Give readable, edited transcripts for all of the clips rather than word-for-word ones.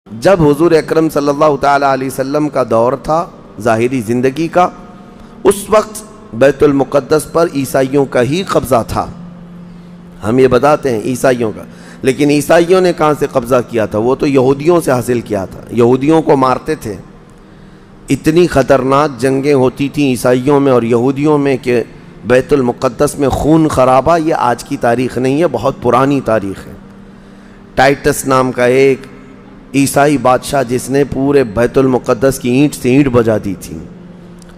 جب حضور اکرم صلی اللہ تعالیٰ علیہ وسلم کا دور تھا ظاہری زندگی کا، اس وقت بیت المقدس پر عیسائیوں کا ہی قبضہ تھا۔ ہم یہ بتاتے ہیں عیسائیوں کا، لیکن عیسائیوں نے کہاں سے قبضہ کیا تھا؟ وہ تو یہودیوں سے حاصل کیا تھا، یہودیوں کو مارتے تھے۔ اتنی خطرناک جنگیں ہوتی تھیں عیسائیوں میں اور یہودیوں میں کہ بیت المقدس میں خون خرابہ یہ آج کی تاریخ نہیں ہے، بہت پرانی تاریخ ہے۔ ٹائٹس نام کا ایک عیسائی بادشاہ جس نے پورے بیت المقدس کی اینٹ سے اینٹ بجا دی تھی،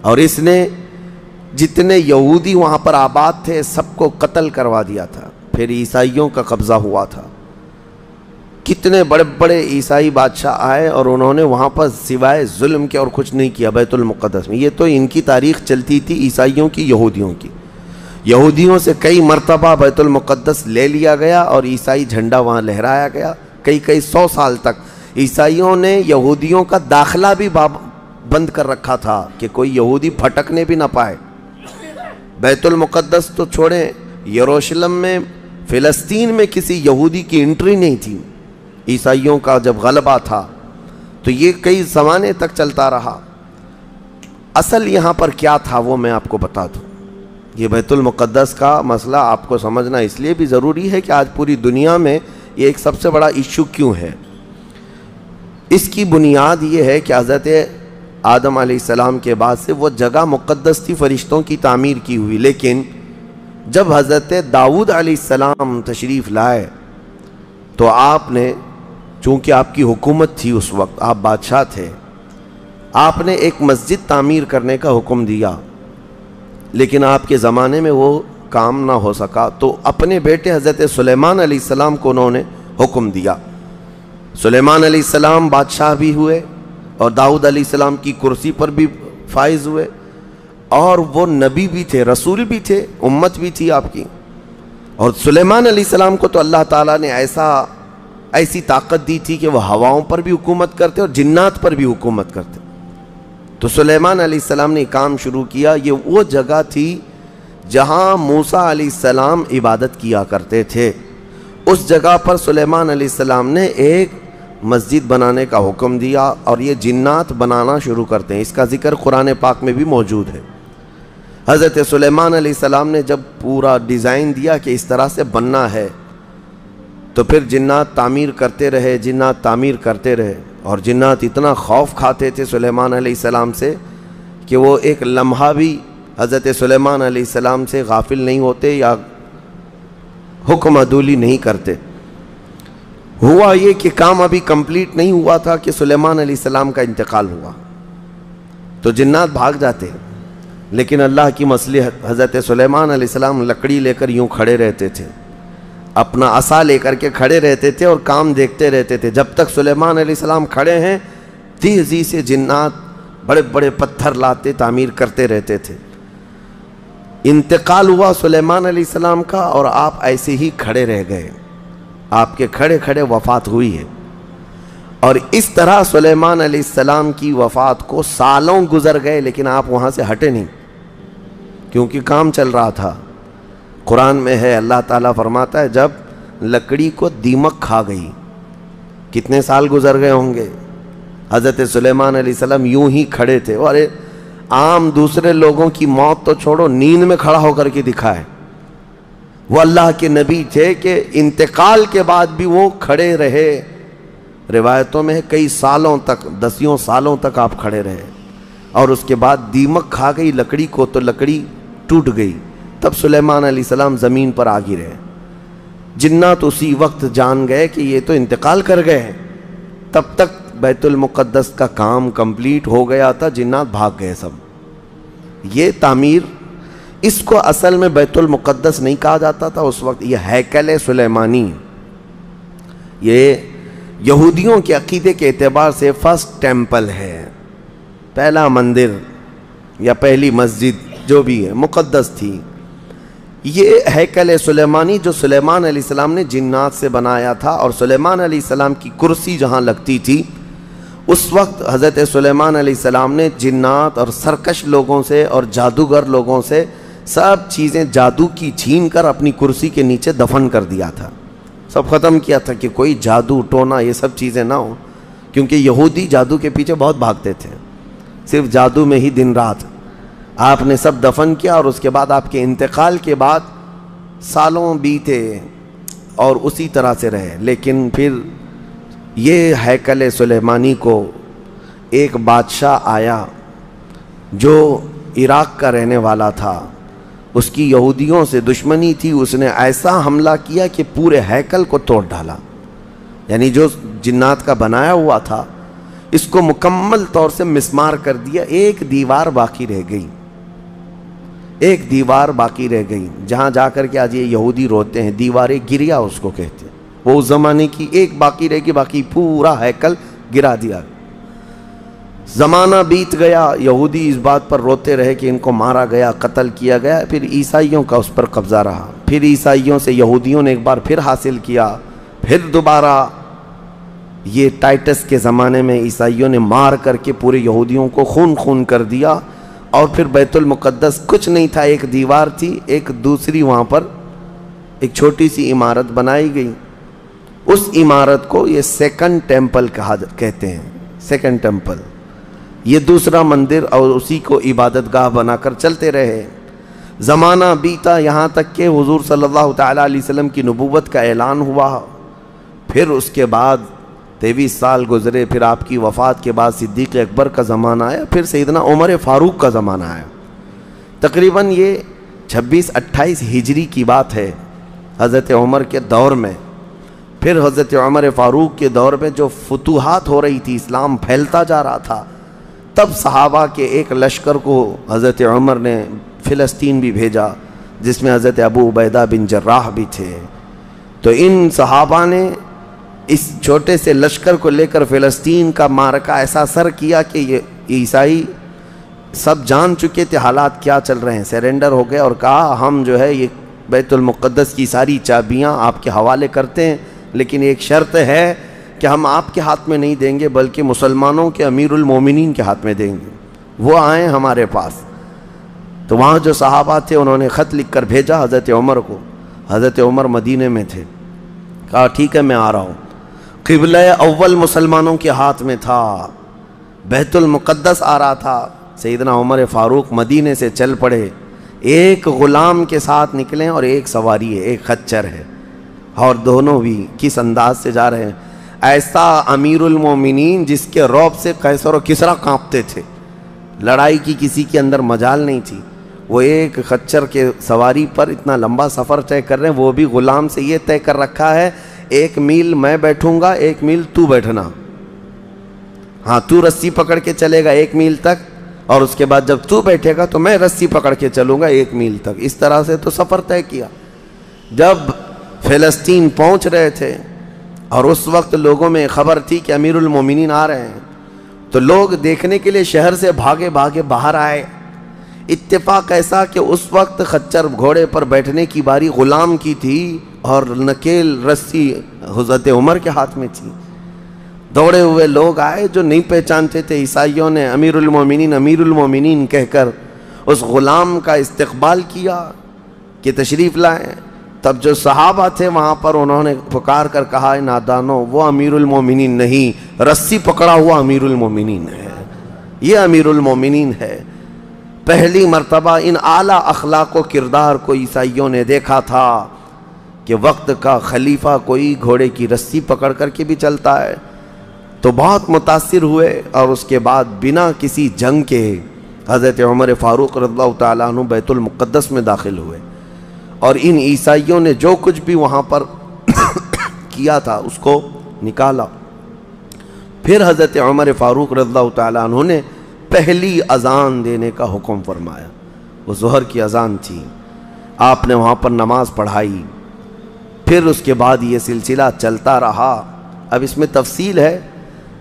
اور اس نے جتنے یہودی وہاں پر آباد تھے سب کو قتل کروا دیا تھا۔ پھر عیسائیوں کا قبضہ ہوا تھا۔ کتنے بڑے بڑے عیسائی بادشاہ آئے اور انہوں نے وہاں پر سوائے ظلم کے اور کچھ نہیں کیا بیت المقدس میں۔ یہ تو ان کی تاریخ چلتی تھی عیسائیوں کی، یہودیوں کی۔ یہودیوں سے کئی مرتبہ بیت المقدس لے لیا گیا اور عیسائی جھنڈا وہاں لہرایا گیا۔ کئی 100 سال تک عیسائیوں نے یہودیوں کا داخلہ بھی بند کر رکھا تھا کہ کوئی یہودی پھٹکنے بھی نہ پائے۔ بیت المقدس تو چھوڑیں، یروشلم میں، فلسطین میں کسی یہودی کی انٹری نہیں تھی۔ عیسائیوں کا جب غلبہ تھا تو یہ کئی زمانے تک چلتا رہا۔ اصل یہاں پر کیا تھا وہ میں آپ کو بتا دوں۔ یہ بیت المقدس کا مسئلہ آپ کو سمجھنا اس لیے بھی ضروری ہے کہ آج پوری دنیا میں یہ ایک سب سے بڑا ایشو کیوں ہے۔ اس کی بنیاد یہ ہے کہ حضرت آدم علیہ السلام کے بعد سے وہ جگہ مقدس تھی، فرشتوں کی تعمیر کی ہوئی، لیکن جب حضرت داؤد علیہ السلام تشریف لائے تو آپ نے، چونکہ آپ کی حکومت تھی اس وقت، آپ بادشاہ تھے، آپ نے ایک مسجد تعمیر کرنے کا حکم دیا، لیکن آپ کے زمانے میں وہ کام نہ ہو سکا تو اپنے بیٹے حضرت سلیمان علیہ السلام کو انہوں نے حکم دیا۔ سلیمان علیہ السلام بادشاہ بھی ہوئے اور داؤد علیہ السلام کی کرسی پر بھی فائز ہوئے، اور وہ نبی بھی تھے، رسول بھی تھے، امت بھی تھی آپ کی۔ اور سلیمان علیہ السلام کو تو اللہ تعالیٰ نے ایسی طاقت دی تھی کہ وہ ہواؤں پر بھی حکومت کرتے اور جنات پر بھی حکومت کرتے۔ تو سلیمان علیہ السلام نے کام شروع کیا۔ یہ وہ جگہ تھی جہاں موسیٰ علیہ السلام عبادت کیا کرتے تھے۔ اس جگہ پر سلیمان علیہ السلام نے ایک مسجد بنانے کا حکم دیا اور یہ جنات بنانا شروع کرتے ہیں۔ اس کا ذکر قرآن پاک میں بھی موجود ہے۔ حضرت سلیمان علیہ السلام نے جب پورا ڈیزائن دیا کہ اس طرح سے بننا ہے تو پھر جنات تعمیر کرتے رہے اور جنات اتنا خوف کھاتے تھے سلیمان علیہ السلام سے کہ وہ ایک لمحہ بھی حضرت سلیمان علیہ السلام سے غافل نہیں ہوتے یا حکم عدولی نہیں کرتے۔ ہوا یہ کہ کام ابھی کمپلیٹ نہیں ہوا تھا کہ سلیمان علیہ السلام کا انتقال ہوا، تو جنات بھاگ جاتے، لیکن اللہ کی مصلحت، حضرت سلیمان علیہ السلام لکڑی لے کر یوں کھڑے رہتے تھے، اپنا عصا لے کر کے کھڑے رہتے تھے اور کام دیکھتے رہتے تھے۔ جب تک سلیمان علیہ السلام کھڑے ہیں تیزی سے جنات بڑے بڑے پتھر لاتے تعمیر کرتے رہتے تھے۔ انتقال ہوا سلیمان علیہ السلام کا اور آپ ایسے ہی کھڑے رہ گئے، آپ کے کھڑے کھڑے وفات ہوئی ہے۔ اور اس طرح سلیمان علیہ السلام کی وفات کو سالوں گزر گئے، لیکن آپ وہاں سے ہٹے نہیں کیونکہ کام چل رہا تھا۔ قرآن میں ہے، اللہ تعالیٰ فرماتا ہے جب لکڑی کو دیمک کھا گئی، کتنے سال گزر گئے ہوں گے، حضرت سلیمان علیہ السلام یوں ہی کھڑے تھے۔ اور عام دوسرے لوگوں کی موت تو چھوڑو، نیند میں کھڑا ہو کر کے دکھائے۔ وہ اللہ کے نبی تھے کہ انتقال کے بعد بھی وہ کھڑے رہے۔ روایتوں میں کئی سالوں تک، 10 سالوں تک آپ کھڑے رہے، اور اس کے بعد دیمک کھا گئی لکڑی کو تو لکڑی ٹوٹ گئی۔ تب سلیمان علیہ السلام زمین پر آ گرے۔ جنات اسی وقت جان گئے کہ یہ تو انتقال کر گئے ہیں۔ تب تک بیت المقدس کا کام کمپلیٹ ہو گیا تھا، جنات بھاگ گئے سب۔ یہ تعمیر، اس کو اصل میں بیت المقدس نہیں کہا جاتا تھا اس وقت، یہ ہیکل سلیمانی، یہ یہودیوں کے عقیدے کے اعتبار سے فرسٹ ٹیمپل ہے، پہلا مندر یا پہلی مسجد جو بھی ہے مقدس تھی۔ یہ ہیکل سلیمانی جو سلیمان علیہ السلام نے جنات سے بنایا تھا، اور سلیمان علیہ السلام کی کرسی جہاں لگتی تھی اس وقت حضرت سلیمان علیہ السلام نے جنات اور سرکش لوگوں سے اور جادوگر لوگوں سے سب چیزیں جادو کی چھین کر اپنی کرسی کے نیچے دفن کر دیا تھا، سب ختم کیا تھا کہ کوئی جادو ٹونا یہ سب چیزیں نہ ہوں، کیونکہ یہودی جادو کے پیچھے بہت بھاگتے تھے، صرف جادو میں ہی دن رات۔ آپ نے سب دفن کیا اور اس کے بعد آپ کے انتقال کے بعد سالوں بیتے اور اسی طرح سے رہے۔ لیکن پھر یہ ہیکل سلیمانی کو ایک بادشاہ آیا جو عراق کا رہنے والا تھا، اس کی یہودیوں سے دشمنی تھی، اس نے ایسا حملہ کیا کہ پورے ہیکل کو توڑ ڈالا، یعنی جو جنات کا بنایا ہوا تھا اس کو مکمل طور سے مسمار کر دیا۔ ایک دیوار باقی رہ گئی، ایک دیوار باقی رہ گئی، جہاں جا کر کے آج یہ یہودی روتے ہیں، دیوار گریا اس کو کہتے ہیں۔ وہ اس زمانے کی ایک باقی رہ گئی، باقی پورا ہیکل گرا دیا۔ زمانہ بیت گیا، یہودی اس بات پر روتے رہے کہ ان کو مارا گیا، قتل کیا گیا۔ پھر عیسائیوں کا اس پر قبضہ رہا، پھر عیسائیوں سے یہودیوں نے ایک بار پھر حاصل کیا، پھر دوبارہ یہ ٹائٹس کے زمانے میں عیسائیوں نے مار کر کے پورے یہودیوں کو خون خون کر دیا، اور پھر بیت المقدس کچھ نہیں تھا، ایک دیوار تھی، ایک دوسری وہاں پر ایک چھوٹی سی عمارت بنائی گئی۔ اس عمارت کو یہ سیکنڈ ٹیمپل کہتے ہیں، سیکنڈ ٹیمپل، یہ دوسرا مندر، اور اسی کو عبادت گاہ بنا کر چلتے رہے۔ زمانہ بیتا، یہاں تک کہ حضور صلی اللہ تعالیٰ علیہ وسلم کی نبوت کا اعلان ہوا۔ پھر اس کے بعد 23 سال گزرے، پھر آپ کی وفات کے بعد صدیق اکبر کا زمانہ آیا، پھر سیدنا عمر فاروق کا زمانہ آیا۔ تقریباً یہ 26-28 ہجری کی بات ہے، حضرت عمر کے دور میں۔ پھر حضرت عمر فاروق کے دور میں جو فتوحات ہو رہی تھی، اسلام پھیلتا جا رہا تھا، تب صحابہ کے ایک لشکر کو حضرت عمر نے فلسطین بھی بھیجا، جس میں حضرت ابو عبیدہ بن جراح بھی تھے۔ تو ان صحابہ نے اس چھوٹے سے لشکر کو لے کر فلسطین کا معرکہ ایسا سر کیا کہ یہ عیسائی سب جان چکے تھے حالات کیا چل رہے ہیں، سیرنڈر ہو گئے اور کہا ہم جو ہے یہ بیت المقدس کی ساری چابیاں آپ کے حوالے کرتے ہیں، لیکن ایک شرط ہے کہ ہم آپ کے ہاتھ میں نہیں دیں گے بلکہ مسلمانوں کے امیر المومنین کے ہاتھ میں دیں گے، وہ آئیں ہمارے پاس۔ تو وہاں جو صحابہ تھے انہوں نے خط لکھ کر بھیجا حضرت عمر کو۔ حضرت عمر مدینے میں تھے، کہا ٹھیک ہے میں آ رہا ہوں۔ قبلہ اول مسلمانوں کے ہاتھ میں تھا، بیت المقدس آ رہا تھا۔ سیدنا عمر فاروق مدینے سے چل پڑے، ایک غلام کے ساتھ نکلیں اور ایک سواری ہے، ایک خچر ہے، اور دونوں بھی کس انداز سے جا رہے ہیں، ایسا امیر المومنین جس کے رعب سے قیصر و کسریٰ کانپتے تھے، لڑائی کی کسی کے اندر مجال نہیں تھی۔ وہ ایک خچر کے سواری پر اتنا لمبا سفر طے کر رہے ہیں، وہ بھی غلام سے یہ طے کر رکھا ہے 1 میل میں بیٹھوں گا، 1 میل تو بیٹھنا، ہاں تو رسی پکڑ کے چلے گا 1 میل تک، اور اس کے بعد جب تو بیٹھے گا تو میں رسی پکڑ کے چلوں گا 1 میل تک۔ اس طرح سے تو سفر طے کیا۔ جب فلسطین پہنچ رہے تھے اور اس وقت لوگوں میں خبر تھی کہ امیر المومنین آ رہے ہیں، تو لوگ دیکھنے کے لیے شہر سے بھاگے بھاگے باہر آئے۔ اتفاق ایسا کہ اس وقت خچر گھوڑے پر بیٹھنے کی باری غلام کی تھی اور نکیل رسی حضرت عمر کے ہاتھ میں تھی۔ دوڑے ہوئے لوگ آئے جو نہیں پہچانتے تھے، عیسائیوں نے امیر المومنین کہہ کر اس غلام کا استقبال کیا کہ تشریف لائیں۔ تب جو صحابہ تھے وہاں پر انہوں نے پکار کر کہا اے نادانو، وہ امیر المومنین نہیں، رسی پکڑا ہوا امیر المومنین ہے، یہ امیر المومنین ہے۔ پہلی مرتبہ ان اعلیٰ اخلاق و کردار کو عیسائیوں نے دیکھا تھا کہ وقت کا خلیفہ کوئی گھوڑے کی رسی پکڑ کر کے بھی چلتا ہے، تو بہت متاثر ہوئے، اور اس کے بعد بنا کسی جنگ کے حضرت عمر فاروق رضی اللہ تعالیٰ عنہ بیت المقدس میں داخل ہوئے، اور ان عیسائیوں نے جو کچھ بھی وہاں پر کیا تھا اس کو نکالا۔ پھر حضرت عمر فاروق رضی اللہ تعالیٰ عنہ نے پہلی اذان دینے کا حکم فرمایا، وہ ظہر کی اذان تھی، آپ نے وہاں پر نماز پڑھائی۔ پھر اس کے بعد یہ سلسلہ چلتا رہا۔ اب اس میں تفصیل ہے،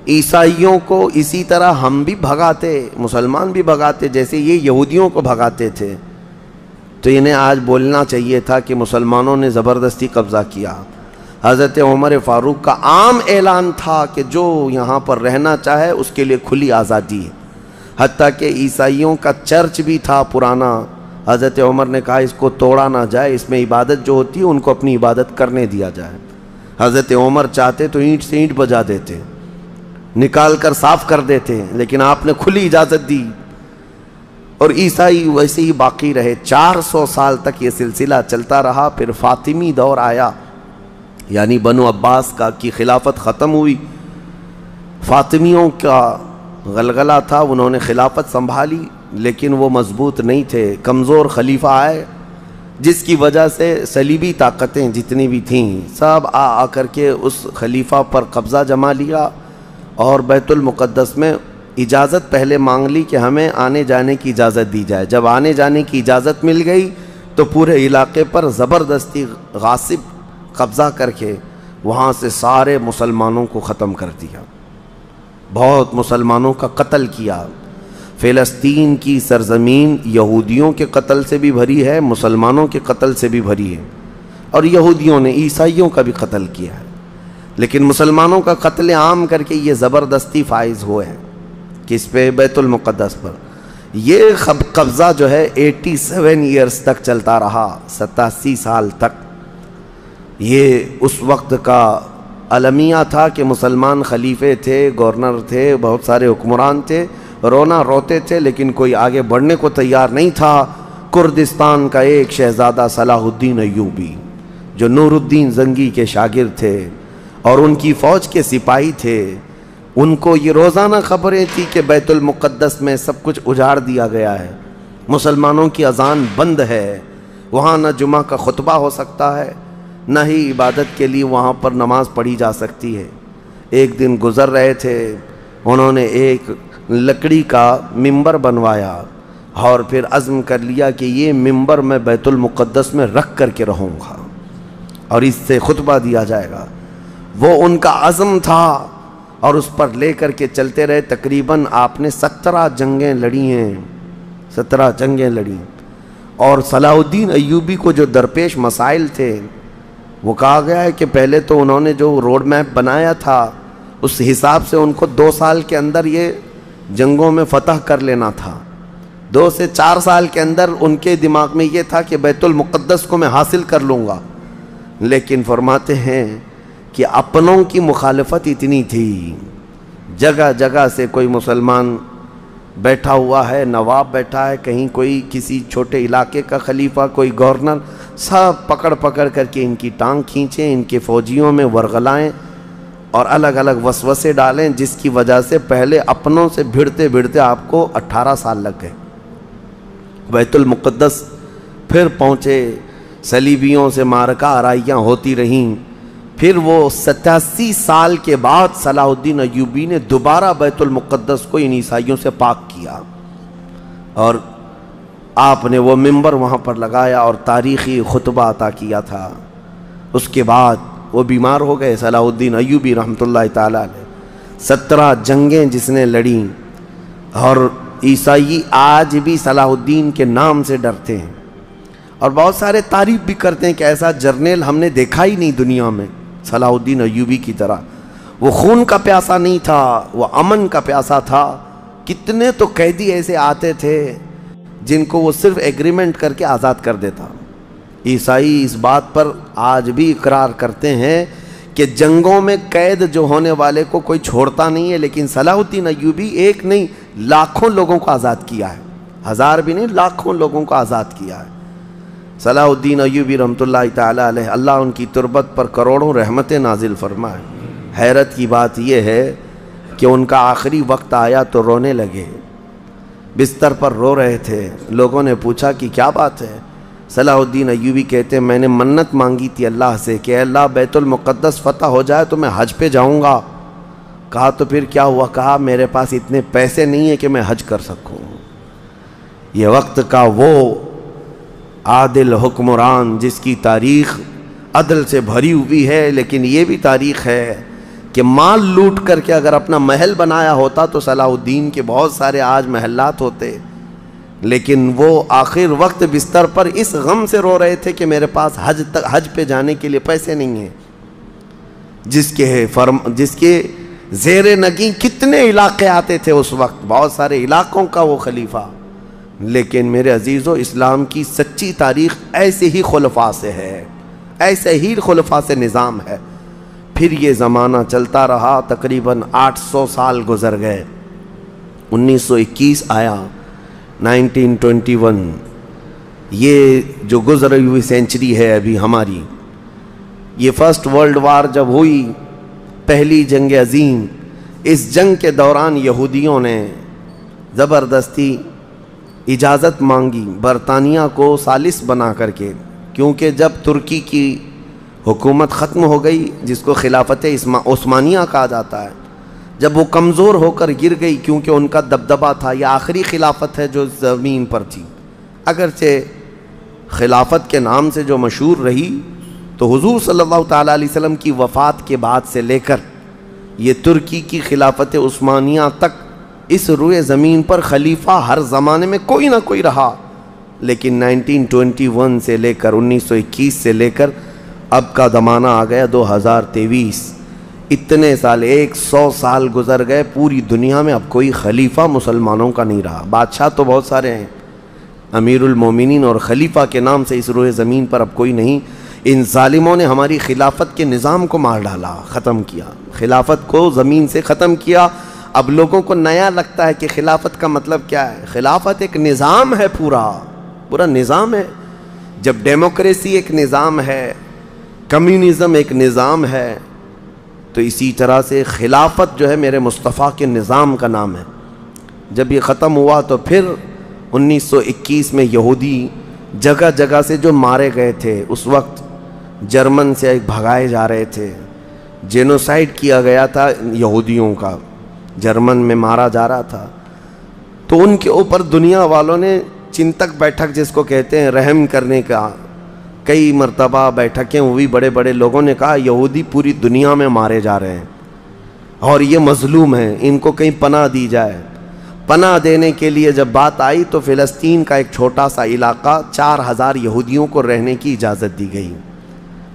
عیسائیوں کو اسی طرح ہم بھی بھگاتے، مسلمان بھی بھگاتے، جیسے یہ یہودیوں کو بھگاتے تھے، تو انہیں آج بولنا چاہیے تھا کہ مسلمانوں نے زبردستی قبضہ کیا۔ حضرت عمر فاروق کا عام اعلان تھا کہ جو یہاں پر رہنا چاہے اس کے لیے کھلی آزادی ہے، حتیٰ کہ عیسائیوں کا چرچ بھی تھا پرانا، حضرت عمر نے کہا اس کو توڑا نہ جائے، اس میں عبادت جو ہوتی ہے ان کو اپنی عبادت کرنے دیا جائے۔ حضرت عمر چاہتے تو اینٹ سے اینٹ بجا دیتے، نکال کر صاف کر دیتے ہیں، لیکن آپ نے کھلی اجازت دی، اور عیسائی ویسے ہی باقی رہے۔ 400 سال تک یہ سلسلہ چلتا رہا۔ پھر فاطمی دور آیا، یعنی بنو عباس کی خلافت ختم ہوئی، فاطمیوں کا غلغلہ تھا، انہوں نے خلافت سنبھالی، لیکن وہ مضبوط نہیں تھے، کمزور خلیفہ آئے، جس کی وجہ سے صلیبی طاقتیں جتنی بھی تھیں سب آ کر کے اس خلیفہ پر قبضہ جما لیا، اور بیت المقدس میں اجازت پہلے مانگ لی کہ ہمیں آنے جانے کی اجازت دی جائے۔ جب آنے جانے کی اجازت مل گئی تو پورے علاقے پر زبردستی غاصب قبضہ کر کے وہاں سے سارے مسلمانوں کو ختم کر دیا، بہت مسلمانوں کا قتل کیا۔ فلسطین کی سرزمین یہودیوں کے قتل سے بھی بھری ہے، مسلمانوں کے قتل سے بھی بھری ہے، اور یہودیوں نے عیسائیوں کا بھی قتل کیا ہے، لیکن مسلمانوں کا قتل عام کر کے یہ زبردستی فائز ہوئے ہیں کس پہ؟ بیت المقدس پر۔ یہ قبضہ جو ہے 87 ایئرز تک چلتا رہا، 87 سال تک۔ یہ اس وقت کا المیہ تھا کہ مسلمان خلیفے تھے، گورنر تھے، بہت سارے حکمران تھے، رونا روتے تھے، لیکن کوئی آگے بڑھنے کو تیار نہیں تھا۔ کردستان کا ایک شہزادہ صلاح الدین ایوبی، جو نور الدین زنگی کے شاگرد تھے اور ان کی فوج کے سپاہی تھے، ان کو یہ روزانہ خبریں تھی کہ بیت المقدس میں سب کچھ اجاڑ دیا گیا ہے، مسلمانوں کی اذان بند ہے، وہاں نہ جمعہ کا خطبہ ہو سکتا ہے، نہ ہی عبادت کے لیے وہاں پر نماز پڑھی جا سکتی ہے۔ ایک دن گزر رہے تھے، انہوں نے ایک لکڑی کا ممبر بنوایا اور پھر عزم کر لیا کہ یہ ممبر میں بیت المقدس میں رکھ کر کے رہوں گا اور اس سے خطبہ دیا جائے گا۔ وہ ان کا عزم تھا اور اس پر لے کر کے چلتے رہے۔ تقریباً آپ نے 17 جنگیں لڑی ہیں، 17 جنگیں لڑی، اور صلاح الدین ایوبی کو جو درپیش مسائل تھے وہ کہا گیا ہے کہ پہلے تو انہوں نے جو روڈ میپ بنایا تھا اس حساب سے ان کو 2 سال کے اندر یہ جنگوں میں فتح کر لینا تھا۔ 2 سے 4 سال کے اندر ان کے دماغ میں یہ تھا کہ بیت المقدس کو میں حاصل کر لوں گا، لیکن فرماتے ہیں کہ اپنوں کی مخالفت اتنی تھی، جگہ جگہ سے کوئی مسلمان بیٹھا ہوا ہے، نواب بیٹھا ہے، کہیں کوئی کسی چھوٹے علاقے کا خلیفہ، کوئی گورنر، سب پکڑ پکڑ کر کے ان کی ٹانگ کھینچیں، ان کے فوجیوں میں ورغلائیں اور الگ الگ وسوسے ڈالیں، جس کی وجہ سے پہلے اپنوں سے بھڑتے بھڑتے آپ کو 18 سال لگ گئے۔ بیت المقدس پھر پہنچے، صلیبیوں سے معرکہ آرائیاں ہوتی رہیں، پھر وہ 87 سال کے بعد صلاح الدین ایوبی نے دوبارہ بیت المقدس کو ان عیسائیوں سے پاک کیا، اور آپ نے وہ ممبر وہاں پر لگایا اور تاریخی خطبہ عطا کیا تھا۔ اس کے بعد وہ بیمار ہو گئے صلاح الدین ایوبی رحمۃ اللہ تعالیٰ علیہ۔ 17 جنگیں جس نے لڑیں، اور عیسائی آج بھی صلاح الدین کے نام سے ڈرتے ہیں، اور بہت سارے تعریف بھی کرتے ہیں کہ ایسا جرنیل ہم نے دیکھا ہی نہیں دنیا میں صلاح الدین ایوبی کی طرح۔ وہ خون کا پیاسا نہیں تھا، وہ امن کا پیاسا تھا۔ کتنے تو قیدی ایسے آتے تھے جن کو وہ صرف ایگریمنٹ کر کے آزاد کر دیتا۔ عیسائی اس بات پر آج بھی اقرار کرتے ہیں کہ جنگوں میں قید جو ہونے والے کو کوئی چھوڑتا نہیں ہے، لیکن صلاح الدین ایوبی ایک نہیں لاکھوں لوگوں کو آزاد کیا ہے، 1000 بھی نہیں، لاکھوں لوگوں کو آزاد کیا ہے۔ صلاح الدین ایوبی رحمۃ اللہ تعالیٰ علیہ، اللہ ان کی تربت پر کروڑوں رحمتیں نازل فرمائے۔ حیرت کی بات یہ ہے کہ ان کا آخری وقت آیا تو رونے لگے، بستر پر رو رہے تھے۔ لوگوں نے پوچھا کہ کیا بات ہے؟ صلاح الدین ایوبی کہتے ہیں میں نے منت مانگی تھی اللہ سے کہ اے اللہ بیت المقدس فتح ہو جائے تو میں حج پہ جاؤں گا۔ کہا تو پھر کیا ہوا؟ کہا میرے پاس اتنے پیسے نہیں ہیں کہ میں حج کر سکوں۔ یہ وقت کا وہ عادل حکمران جس کی تاریخ عدل سے بھری ہوئی ہے، لیکن یہ بھی تاریخ ہے کہ مال لوٹ کر کے اگر اپنا محل بنایا ہوتا تو صلاح الدین کے بہت سارے آج محلات ہوتے، لیکن وہ آخر وقت بستر پر اس غم سے رو رہے تھے کہ میرے پاس حج پہ جانے کے لیے پیسے نہیں ہیں، جس کے زیر نگیں کتنے علاقے آتے تھے اس وقت، بہت سارے علاقوں کا وہ خلیفہ۔ لیکن میرے عزیزو، اسلام کی سچی تاریخ ایسے ہی خلفاء سے ہے، ایسے ہی خلفاء سے نظام ہے۔ پھر یہ زمانہ چلتا رہا، تقریباً 800 سال گزر گئے، 1921 آیا، 1921، یہ جو گزری ہوئی سینچری ہے ابھی ہماری، یہ فرسٹ ورلڈ وار جب ہوئی، پہلی جنگ عظیم، اس جنگ کے دوران یہودیوں نے زبردستی اجازت مانگی برطانیہ کو ثالث بنا کر کے، کیونکہ جب ترکی کی حکومت ختم ہو گئی، جس کو خلافت عثمانیہ کہا جاتا ہے، جب وہ کمزور ہو کر گر گئی، کیونکہ ان کا دبدبہ تھا، یہ آخری خلافت ہے جو زمین پر تھی، اگرچہ خلافت کے نام سے جو مشہور رہی، تو حضور صلی اللہ تعالیٰ علیہ وسلم کی وفات کے بعد سے لے کر یہ ترکی کی خلافت عثمانیہ تک اس روئے زمین پر خلیفہ ہر زمانے میں کوئی نہ کوئی رہا، لیکن 1921 سے لے کر 1921 سے لے کر اب کا زمانہ آ گیا 2023، اتنے سال، 100 سال گزر گئے، پوری دنیا میں اب کوئی خلیفہ مسلمانوں کا نہیں رہا۔ بادشاہ تو بہت سارے ہیں، امیر المومنین اور خلیفہ کے نام سے اس روئے زمین پر اب کوئی نہیں۔ ان ظالموں نے ہماری خلافت کے نظام کو مار ڈالا، ختم کیا، خلافت کو زمین سے ختم کیا۔ اب لوگوں کو نیا لگتا ہے کہ خلافت کا مطلب کیا ہے۔ خلافت ایک نظام ہے، پورا نظام ہے۔ جب ڈیموکریسی ایک نظام ہے، کمیونزم ایک نظام ہے، تو اسی طرح سے خلافت جو ہے میرے مصطفیٰ کے نظام کا نام ہے۔ جب یہ ختم ہوا تو پھر 1921 میں یہودی جگہ جگہ سے جو مارے گئے تھے، اس وقت جرمن سے بھگائے جا رہے تھے، جینوسائیڈ کیا گیا تھا یہودیوں کا، جرمن میں مارا جا رہا تھا، تو ان کے اوپر دنیا والوں نے چنتک بیٹھک جس کو کہتے ہیں رحم کرنے کا، کئی مرتبہ بیٹھکیں ہوئی، بڑے بڑے لوگوں نے کہا یہودی پوری دنیا میں مارے جا رہے ہیں اور یہ مظلوم ہیں، ان کو کہیں پناہ دی جائے۔ پناہ دینے کے لیے جب بات آئی تو فلسطین کا ایک چھوٹا سا علاقہ 4000 یہودیوں کو رہنے کی اجازت دی گئی۔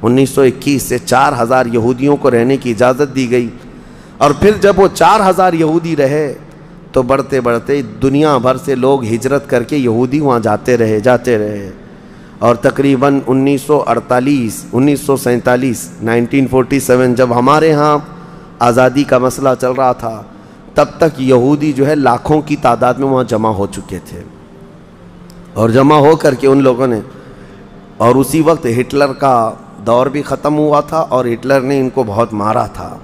1921 سے 4000 یہودیوں کو رہنے کی اجازت دی گئی، اور پھر جب وہ 4000 یہودی رہے تو بڑھتے بڑھتے دنیا بھر سے لوگ ہجرت کر کے یہودی وہاں جاتے رہے، اور تقریباً 1947 جب ہمارے ہاں آزادی کا مسئلہ چل رہا تھا، تب تک یہودی جو ہے لاکھوں کی تعداد میں وہاں جمع ہو چکے تھے، اور جمع ہو کر کے ان لوگوں نے، اور اسی وقت ہٹلر کا دور بھی ختم ہوا تھا، اور ہٹلر نے ان کو بہت مارا تھا،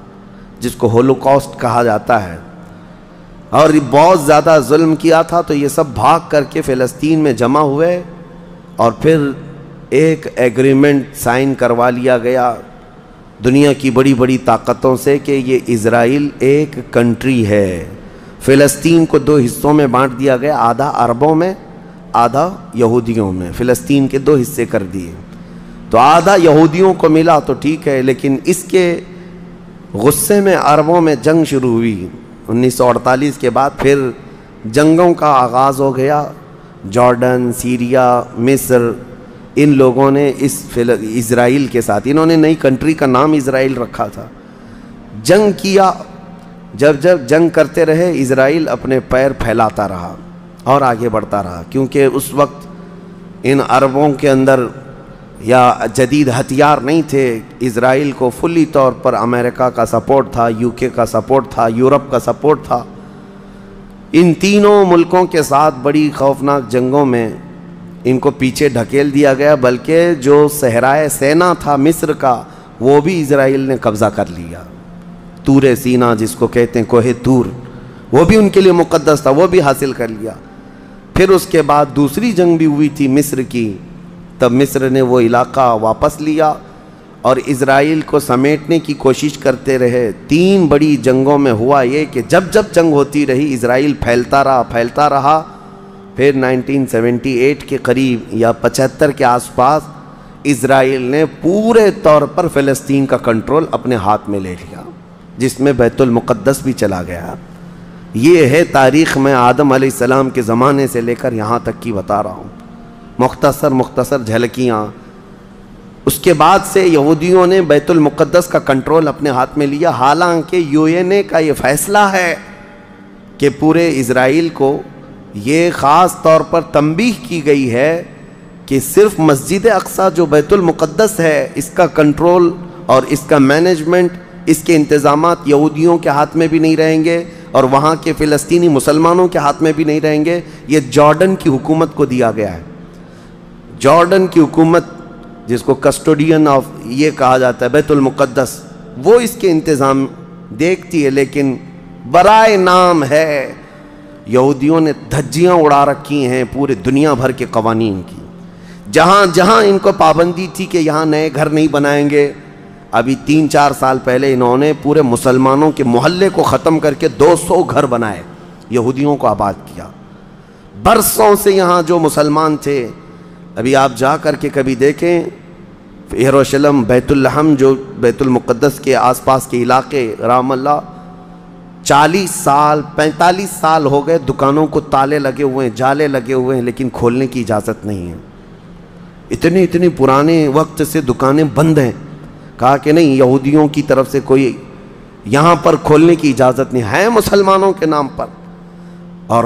جس کو ہولوکاسٹ کہا جاتا ہے، اور بہت زیادہ ظلم کیا تھا۔ تو یہ سب بھاگ کر کے فلسطین میں جمع ہوئے، اور پھر ایک ایگریمنٹ سائن کروا لیا گیا دنیا کی بڑی بڑی طاقتوں سے کہ یہ اسرائیل ایک کنٹری ہے۔ فلسطین کو 2 حصوں میں بانٹ دیا گیا، آدھا عربوں میں، آدھا یہودیوں میں، فلسطین کے 2 حصے کر دیے، تو آدھا یہودیوں کو ملا تو ٹھیک ہے، لیکن اس کے غصے میں عربوں میں جنگ شروع ہوئی۔ 1948 کے بعد پھر جنگوں کا آغاز ہو گیا، جارڈن، سیریا، مصر، ان لوگوں نے اس اسرائیل کے ساتھ، انہوں نے نئی کنٹری کا نام اسرائیل رکھا تھا، جنگ کیا۔ جب جنگ کرتے رہے، اسرائیل اپنے پیر پھیلاتا رہا اور آگے بڑھتا رہا، کیونکہ اس وقت ان عربوں کے اندر یا جدید ہتھیار نہیں تھے۔ اسرائیل کو فلی طور پر امریکہ کا سپورٹ تھا، UK کا سپورٹ تھا، یورپ کا سپورٹ تھا۔ ان تینوں ملکوں کے ساتھ بڑی خوفناک جنگوں میں ان کو پیچھے ڈھکیل دیا گیا، بلکہ جو صحرائے سینا تھا مصر کا، وہ بھی اسرائیل نے قبضہ کر لیا۔ طور سینا جس کو کہتے ہیں، کوہ طور، وہ بھی ان کے لیے مقدس تھا، وہ بھی حاصل کر لیا۔ پھر اس کے بعد دوسری جنگ بھی ہوئی تھی مصر کی، تب مصر نے وہ علاقہ واپس لیا اور اسرائیل کو سمیٹنے کی کوشش کرتے رہے۔ 3 بڑی جنگوں میں ہوا یہ کہ جب جنگ ہوتی رہی، اسرائیل پھیلتا رہا۔ پھر 1978 کے قریب یا 75 کے آس پاس اسرائیل نے پورے طور پر فلسطین کا کنٹرول اپنے ہاتھ میں لے لیا، جس میں بیت المقدس بھی چلا گیا۔ یہ ہے تاریخ میں آدم علیہ السلام کے زمانے سے لے کر یہاں تک کی بتا رہا ہوں، مختصر جھلکیاں۔ اس کے بعد سے یہودیوں نے بیت المقدس کا کنٹرول اپنے ہاتھ میں لیا، حالانکہ UN کا یہ فیصلہ ہے کہ پورے اسرائیل کو یہ خاص طور پر تنبیہ کی گئی ہے کہ صرف مسجد اقصی جو بیت المقدس ہے، اس کا کنٹرول اور اس کا مینجمنٹ اس کے انتظامات یہودیوں کے ہاتھ میں بھی نہیں رہیں گے اور وہاں کے فلسطینی مسلمانوں کے ہاتھ میں بھی نہیں رہیں گے، یہ جارڈن کی حکومت کو دیا گیا ہے۔ جارڈن کی حکومت جس کو کسٹوڈین آف یہ کہا جاتا ہے بیت المقدس، وہ اس کے انتظام دیکھتی ہے، لیکن برائے نام ہے یہودیوں نے دھجیاں اڑا رکھی ہیں پورے دنیا بھر کے قوانین کی۔ جہاں جہاں ان کو پابندی تھی کہ یہاں نئے گھر نہیں بنائیں گے، ابھی 3-4 سال پہلے انہوں نے پورے مسلمانوں کے محلے کو ختم کر کے 200 گھر بنائے، یہودیوں کو آباد کیا۔ برسوں سے یہاں جو مسلمان تھے، ابھی آپ جا کر کے کبھی دیکھیں یروشلم، بیت الحم جو بیت المقدس کے آس پاس کے علاقے، رام اللہ 40 سال 45 سال ہو گئے دکانوں کو تالے لگے ہوئے ہیں، جالے لگے ہوئے ہیں، لیکن کھولنے کی اجازت نہیں ہے۔ اتنے پرانے وقت سے دکانیں بند ہیں، کہا کہ نہیں یہودیوں کی طرف سے کوئی یہاں پر کھولنے کی اجازت نہیں ہے، مسلمانوں کے نام پر۔ اور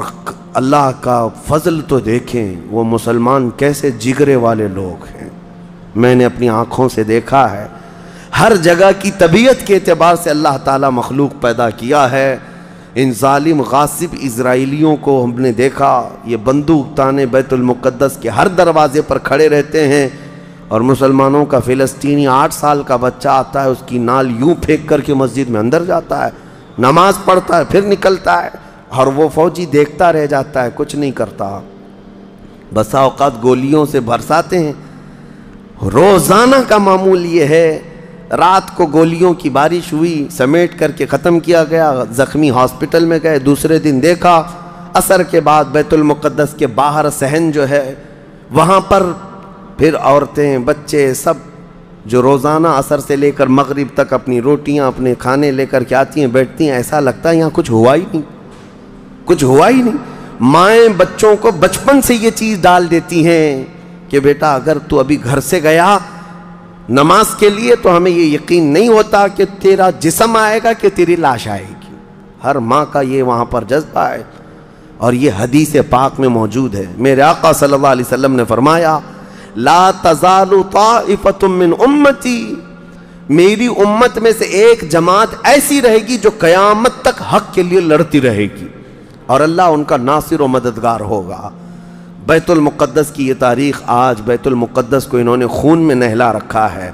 اللہ کا فضل تو دیکھیں، وہ مسلمان کیسے جگرے والے لوگ ہیں، میں نے اپنی آنکھوں سے دیکھا ہے۔ ہر جگہ کی طبیعت کے اعتبار سے اللہ تعالیٰ مخلوق پیدا کیا ہے۔ ان ظالم غاصب اسرائیلیوں کو ہم نے دیکھا، یہ بندوق تانے بیت المقدس کے ہر دروازے پر کھڑے رہتے ہیں، اور مسلمانوں کا فلسطینی 8 سال کا بچہ آتا ہے، اس کی نال یوں پھینک کر کے مسجد میں اندر جاتا ہے، نماز پڑھتا ہے، پھر نکلتا ہے، اور وہ فوجی دیکھتا رہ جاتا ہے، کچھ نہیں کرتا۔ بسا اوقات گولیوں سے برساتے ہیں۔ روزانہ کا معمول یہ ہے، رات کو گولیوں کی بارش ہوئی، سمیٹ کر کے ختم کیا گیا، زخمی ہاسپٹل میں گئے، دوسرے دن دیکھا عصر کے بعد بیت المقدس کے باہر صحن جو ہے وہاں پر پھر عورتیں بچے سب جو روزانہ عصر سے لے کر مغرب تک اپنی روٹیاں اپنے کھانے لے کر کے آتی ہیں، بیٹھتی ہیں، ایسا لگتا ہے یہاں کچھ ہوا ہی نہیں، کچھ ہوا ہی نہیں۔ مائیں بچوں کو بچپن سے یہ چیز ڈال دیتی ہیں کہ بیٹا اگر تو ابھی گھر سے گیا نماز کے لیے تو ہمیں یہ یقین نہیں ہوتا کہ تیرا جسم آئے گا کہ تیری لاش آئے گی۔ ہر ماں کا یہ وہاں پر جذبہ ہے، اور یہ حدیث پاک میں موجود ہے۔ میرے آقا صلی اللہ علیہ وسلم نے فرمایا لا تزال طائفۃ من امتی، میری امت میں سے ایک جماعت ایسی رہے گی جو قیامت تک حق کے لیے لڑتی رہے گی، اور اللہ ان کا ناصر و مددگار ہوگا۔ بیت المقدس کی یہ تاریخ آج، بیت المقدس کو انہوں نے خون میں نہلا رکھا ہے،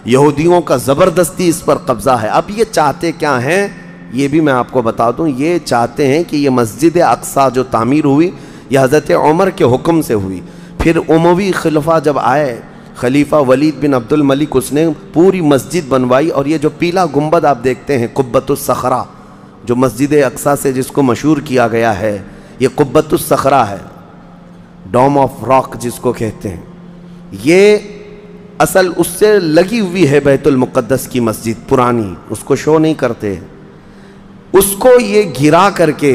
یہودیوں کا زبردستی اس پر قبضہ ہے۔ اب یہ چاہتے کیا ہیں یہ بھی میں آپ کو بتا دوں، یہ چاہتے ہیں کہ یہ مسجد اقصی جو تعمیر ہوئی یہ حضرت عمر کے حکم سے ہوئی، پھر اموی خلفاء جب آئے، خلیفہ ولید بن عبد الملک، اس نے پوری مسجد بنوائی، اور یہ جو پیلا گنبد آپ دیکھتے ہیں قبۃ الصخرہ جو مسجد اقصی سے جس کو مشہور کیا گیا ہے، یہ قبۃ الصخرہ ہے، ڈوم آف راک جس کو کہتے ہیں، یہ اصل اس سے لگی ہوئی ہے بیت المقدس کی مسجد پرانی، اس کو شو نہیں کرتے، اس کو یہ گھرا کر کے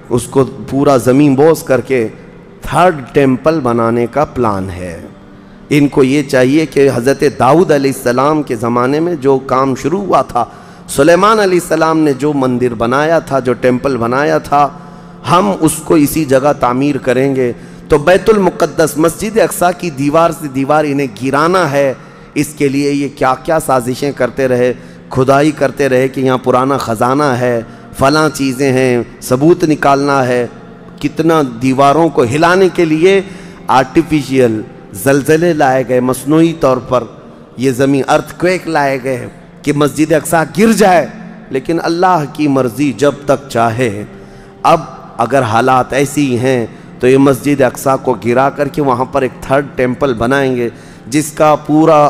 اس کو پورا زمین بوس کر کے 3rd ٹیمپل بنانے کا پلان ہے۔ ان کو یہ چاہیے کہ حضرت داؤد علیہ السلام کے زمانے میں جو کام شروع ہوا تھا، سلیمان علیہ السلام نے جو مندر بنایا تھا، جو ٹیمپل بنایا تھا، ہم اس کو اسی جگہ تعمیر کریں گے۔ تو بیت المقدس مسجد اقصی کی دیوار سے دیوار انہیں گرانا ہے، اس کے لیے یہ کیا کیا سازشیں کرتے رہے، کھدائی کرتے رہے کہ یہاں پرانا خزانہ ہے، فلاں چیزیں ہیں، ثبوت نکالنا ہے۔ کتنا دیواروں کو ہلانے کے لیے آرٹیفیشیل زلزلے لائے گئے، مصنوعی طور پر یہ زمین ارتھ لائے گئے کہ مسجد اقصی گر جائے، لیکن اللہ کی مرضی جب تک چاہے۔ اب اگر حالات ایسی ہیں تو یہ مسجد اقصی کو گرا کر کے وہاں پر ایک 3rd ٹیمپل بنائیں گے، جس کا پورا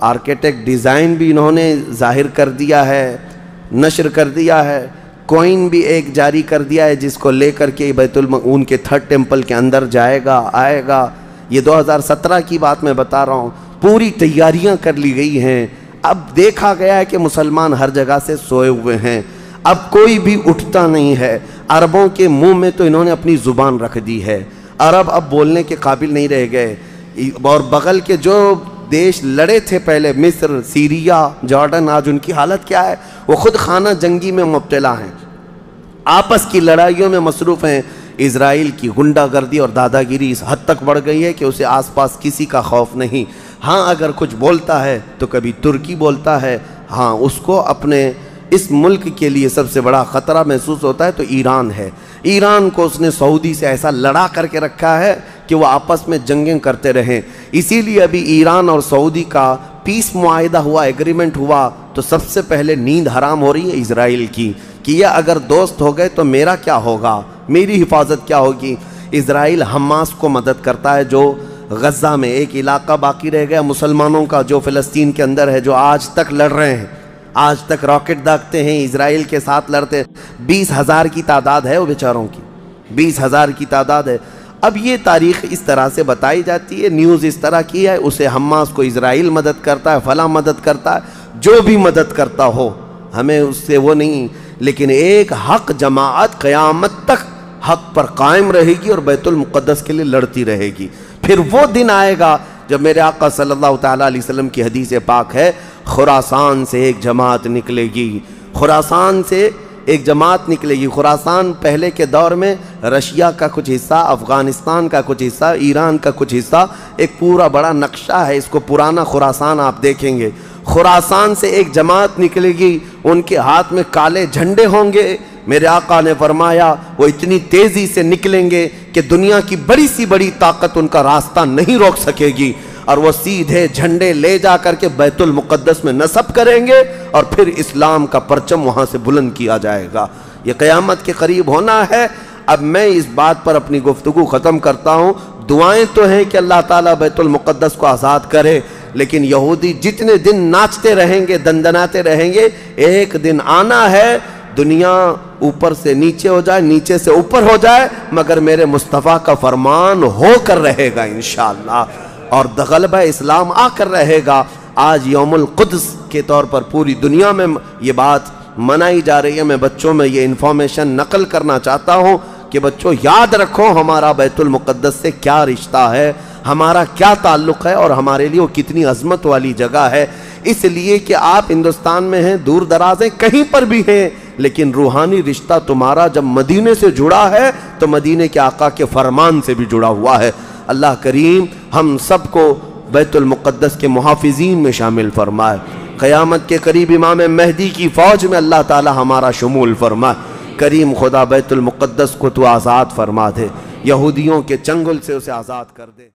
آرکیٹیکٹ ڈیزائن بھی انہوں نے ظاہر کر دیا ہے، نشر کر دیا ہے، کوئن بھی ایک جاری کر دیا ہے جس کو لے کر کے ان کے 3rd ٹیمپل کے اندر جائے گا، آئے گا۔ یہ 2017 کی بات میں بتا رہا ہوں، پوری تیاریاں کر لی گئی ہیں۔ اب دیکھا گیا ہے کہ مسلمان ہر جگہ سے سوئے ہوئے ہیں، اب کوئی بھی اٹھتا نہیں ہے۔ عربوں کے منہ میں تو انہوں نے اپنی زبان رکھ دی ہے، عرب اب بولنے کے قابل نہیں رہ گئے، اور بغل کے جو دیش لڑے تھے پہلے، مصر، سیریا، جارڈن، آج ان کی حالت کیا ہے؟ وہ خود خانہ جنگی میں مبتلا ہیں، آپس کی لڑائیوں میں مصروف ہیں۔ اسرائیل کی غنڈہ گردی اور دادا گیری اس حد تک بڑھ گئی ہے کہ اسے آس پاس کسی کا خوف نہیں۔ ہاں اگر کچھ بولتا ہے تو کبھی ترکی بولتا ہے، ہاں اس کو اپنے اس ملک کے لیے سب سے بڑا خطرہ محسوس ہوتا ہے تو ایران ہے۔ ایران کو اس نے سعودی سے ایسا لڑا کر کے رکھا ہے کہ وہ آپس میں جنگیں کرتے رہیں۔ اسی لیے ابھی ایران اور سعودی کا پیس معاہدہ ہوا، ایگریمنٹ ہوا، تو سب سے پہلے نیند حرام ہو رہی ہے اسرائیل کی کہ یہ اگر دوست ہو گئے تو میرا کیا ہوگا، میری حفاظت کیا ہوگی۔ اسرائیل حماس کو مدد کرتا ہے، جو غزہ میں ایک علاقہ باقی رہ گیا مسلمانوں کا جو فلسطین کے اندر ہے، جو آج تک لڑ رہے ہیں، آج تک راکٹ داغتے ہیں، اسرائیل کے ساتھ لڑتے ہیں۔ 20,000 کی تعداد ہے وہ بیچاروں کی، 20,000 کی تعداد ہے۔ اب یہ تاریخ اس طرح سے بتائی جاتی ہے، نیوز اس طرح کی ہے، اسے حماس کو اسرائیل مدد کرتا ہے، فلاں مدد کرتا ہے، جو بھی مدد کرتا ہو ہمیں اس سے وہ نہیں، لیکن ایک حق جماعت قیامت تک حق پر قائم رہے گی اور بیت المقدس کے لیے لڑتی رہے گی۔ پھر وہ دن آئے گا جب میرے آقا صلی اللہ تعالیٰ علیہ وسلم کی حدیث پاک ہے، خراسان سے ایک جماعت نکلے گی، خراسان سے ایک جماعت نکلے گی۔ خراسان پہلے کے دور میں رشیا کا کچھ حصہ، افغانستان کا کچھ حصہ، ایران کا کچھ حصہ، ایک پورا بڑا نقشہ ہے، اس کو پرانا خراسان آپ دیکھیں گے۔ خراسان سے ایک جماعت نکلے گی، ان کے ہاتھ میں کالے جھنڈے ہوں گے۔ میرے آقا نے فرمایا وہ اتنی تیزی سے نکلیں گے کہ دنیا کی بڑی سی بڑی طاقت ان کا راستہ نہیں روک سکے گی، اور وہ سیدھے جھنڈے لے جا کر کے بیت المقدس میں نصب کریں گے، اور پھر اسلام کا پرچم وہاں سے بلند کیا جائے گا۔ یہ قیامت کے قریب ہونا ہے۔ اب میں اس بات پر اپنی گفتگو ختم کرتا ہوں۔ دعائیں تو ہیں کہ اللہ تعالیٰ بیت المقدس کو آزاد کرے، لیکن یہودی جتنے دن ناچتے رہیں گے، دندناتے رہیں گے، ایک دن آنا ہے دنیا اوپر سے نیچے ہو جائے، نیچے سے اوپر ہو جائے، مگر میرے مصطفیٰ کا فرمان ہو کر رہے گا انشاءاللہ، اور غلبہ اسلام آ کر رہے گا۔ آج یوم القدس کے طور پر پوری دنیا میں یہ بات منائی جا رہی ہے۔ میں بچوں میں یہ انفارمیشن نقل کرنا چاہتا ہوں کہ بچوں یاد رکھو ہمارا بیت المقدس سے کیا رشتہ ہے، ہمارا کیا تعلق ہے، اور ہمارے لیے وہ کتنی عظمت والی جگہ ہے۔ اس لیے کہ آپ ہندوستان میں ہیں، دور دراز ہیں، کہیں پر بھی ہیں، لیکن روحانی رشتہ تمہارا جب مدینے سے جڑا ہے تو مدینے کے آقا کے فرمان سے بھی جڑا ہوا ہے۔ اللہ کریم ہم سب کو بیت المقدس کے محافظین میں شامل فرمائے۔ قیامت کے قریب امام مہدی کی فوج میں اللہ تعالی ہمارا شمول فرمائے۔ کریم خدا بیت المقدس کو تو آزاد فرما دے، یہودیوں کے چنگل سے اسے آزاد کر دے۔